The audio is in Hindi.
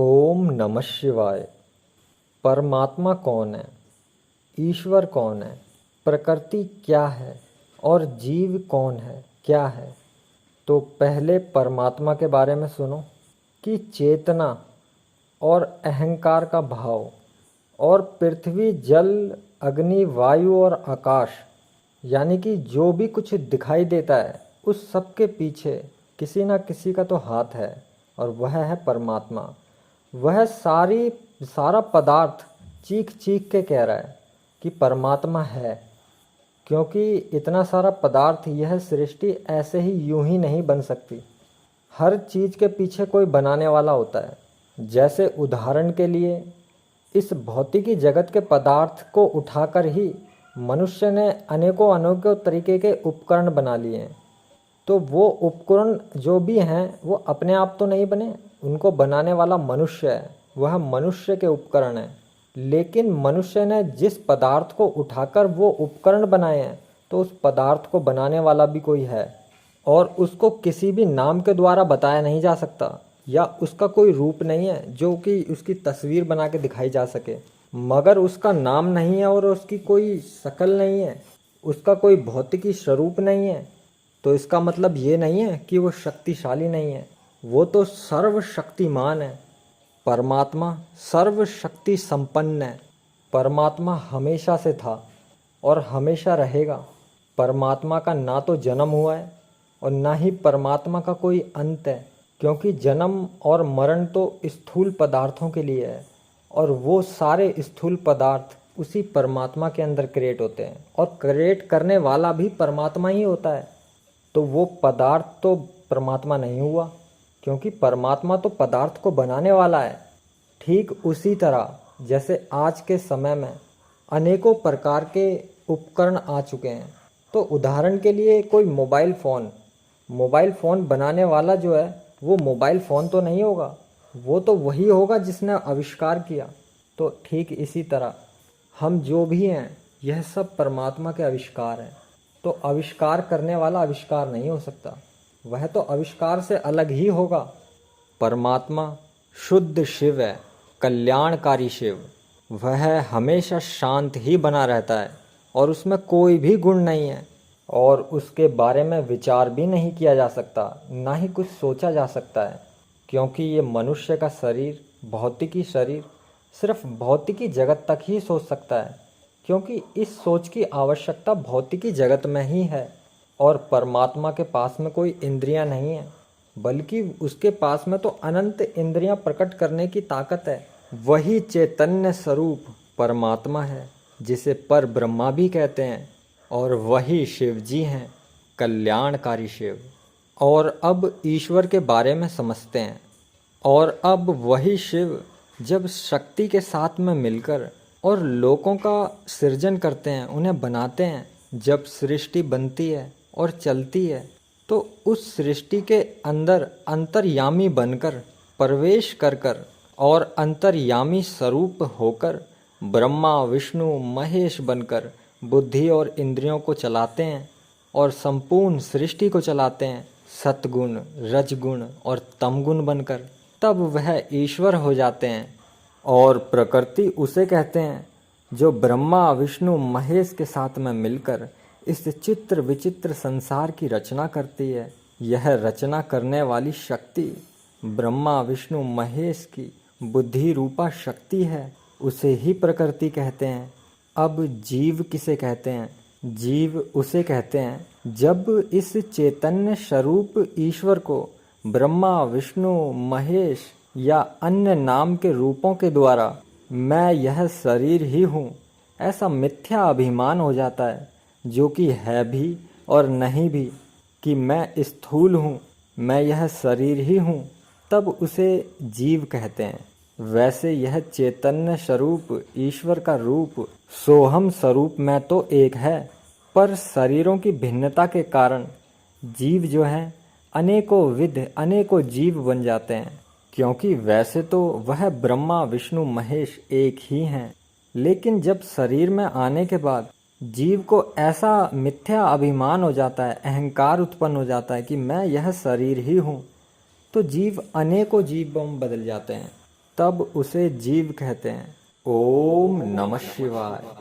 ओम नमः शिवाय। परमात्मा कौन है? ईश्वर कौन है? प्रकृति क्या है? और जीव कौन है, क्या है? तो पहले परमात्मा के बारे में सुनो कि चेतना और अहंकार का भाव और पृथ्वी, जल, अग्नि, वायु और आकाश, यानी कि जो भी कुछ दिखाई देता है उस सब के पीछे किसी न किसी का तो हाथ है, और वह है परमात्मा। वह सारा पदार्थ चीख चीख के कह रहा है कि परमात्मा है, क्योंकि इतना सारा पदार्थ, यह सृष्टि ऐसे ही यूं ही नहीं बन सकती। हर चीज़ के पीछे कोई बनाने वाला होता है। जैसे उदाहरण के लिए इस भौतिकी जगत के पदार्थ को उठाकर ही मनुष्य ने अनेकों अनोखे तरीके के उपकरण बना लिए हैं। तो वो उपकरण जो भी हैं वो अपने आप तो नहीं बने, उनको बनाने वाला मनुष्य है, वह मनुष्य के उपकरण है। लेकिन मनुष्य ने जिस पदार्थ को उठाकर वो उपकरण बनाए हैं, तो उस पदार्थ को बनाने वाला भी कोई है, और उसको किसी भी नाम के द्वारा बताया नहीं जा सकता, या उसका कोई रूप नहीं है जो कि उसकी तस्वीर बना के दिखाई जा सके। मगर उसका नाम नहीं है और उसकी कोई शक्ल नहीं है, उसका कोई भौतिकी स्वरूप नहीं है, तो इसका मतलब ये नहीं है कि वो शक्तिशाली नहीं है। वो तो सर्वशक्तिमान है। परमात्मा सर्वशक्ति संपन्न है। परमात्मा हमेशा से था और हमेशा रहेगा। परमात्मा का ना तो जन्म हुआ है और ना ही परमात्मा का कोई अंत है, क्योंकि जन्म और मरण तो स्थूल पदार्थों के लिए है, और वो सारे स्थूल पदार्थ उसी परमात्मा के अंदर क्रिएट होते हैं, और क्रिएट करने वाला भी परमात्मा ही होता है। तो वो पदार्थ तो परमात्मा नहीं हुआ, क्योंकि परमात्मा तो पदार्थ को बनाने वाला है। ठीक उसी तरह जैसे आज के समय में अनेकों प्रकार के उपकरण आ चुके हैं। तो उदाहरण के लिए कोई मोबाइल फ़ोन बनाने वाला जो है वो मोबाइल फ़ोन तो नहीं होगा, वो तो वही होगा जिसने आविष्कार किया। तो ठीक इसी तरह हम जो भी हैं यह सब परमात्मा के आविष्कार हैं। तो आविष्कार करने वाला आविष्कार नहीं हो सकता, वह तो आविष्कार से अलग ही होगा। परमात्मा शुद्ध शिव है, कल्याणकारी शिव। वह हमेशा शांत ही बना रहता है और उसमें कोई भी गुण नहीं है, और उसके बारे में विचार भी नहीं किया जा सकता, ना ही कुछ सोचा जा सकता है, क्योंकि ये मनुष्य का शरीर, भौतिकी शरीर, सिर्फ भौतिकी जगत तक ही सोच सकता है, क्योंकि इस सोच की आवश्यकता भौतिकी जगत में ही है। और परमात्मा के पास में कोई इंद्रियां नहीं है, बल्कि उसके पास में तो अनंत इंद्रियां प्रकट करने की ताकत है। वही चैतन्य स्वरूप परमात्मा है, जिसे पर ब्रह्मा भी कहते हैं, और वही शिव जी हैं, कल्याणकारी शिव। और अब ईश्वर के बारे में समझते हैं। और अब वही शिव जब शक्ति के साथ में मिलकर और लोगों का सृजन करते हैं, उन्हें बनाते हैं, जब सृष्टि बनती है और चलती है, तो उस सृष्टि के अंदर अंतर्यामी बनकर प्रवेश कर और अंतर्यामी स्वरूप होकर ब्रह्मा, विष्णु, महेश बनकर बुद्धि और इंद्रियों को चलाते हैं और संपूर्ण सृष्टि को चलाते हैं, सतगुण, रजगुण और तमगुण बनकर। तब वह ईश्वर हो जाते हैं। और प्रकृति उसे कहते हैं जो ब्रह्मा, विष्णु, महेश के साथ में मिलकर इस चित्र विचित्र संसार की रचना करती है। यह रचना करने वाली शक्ति ब्रह्मा, विष्णु, महेश की बुद्धि रूपा शक्ति है, उसे ही प्रकृति कहते हैं। अब जीव किसे कहते हैं? जीव उसे कहते हैं जब इस चैतन्य स्वरूप ईश्वर को ब्रह्मा, विष्णु, महेश या अन्य नाम के रूपों के द्वारा मैं यह शरीर ही हूँ ऐसा मिथ्या अभिमान हो जाता है, जो कि है भी और नहीं भी, कि मैं स्थूल हूँ, मैं यह शरीर ही हूँ, तब उसे जीव कहते हैं। वैसे यह चैतन्य स्वरूप ईश्वर का रूप सोहम स्वरूप में तो एक है, पर शरीरों की भिन्नता के कारण जीव जो हैं अनेकों विध, अनेकों जीव बन जाते हैं, क्योंकि वैसे तो वह ब्रह्मा, विष्णु, महेश एक ही हैं। लेकिन जब शरीर में आने के बाद जीव को ऐसा मिथ्या अभिमान हो जाता है, अहंकार उत्पन्न हो जाता है कि मैं यह शरीर ही हूँ, तो जीव अनेकों जीव बदल जाते हैं। तब उसे जीव कहते हैं। ओम नमः शिवाय।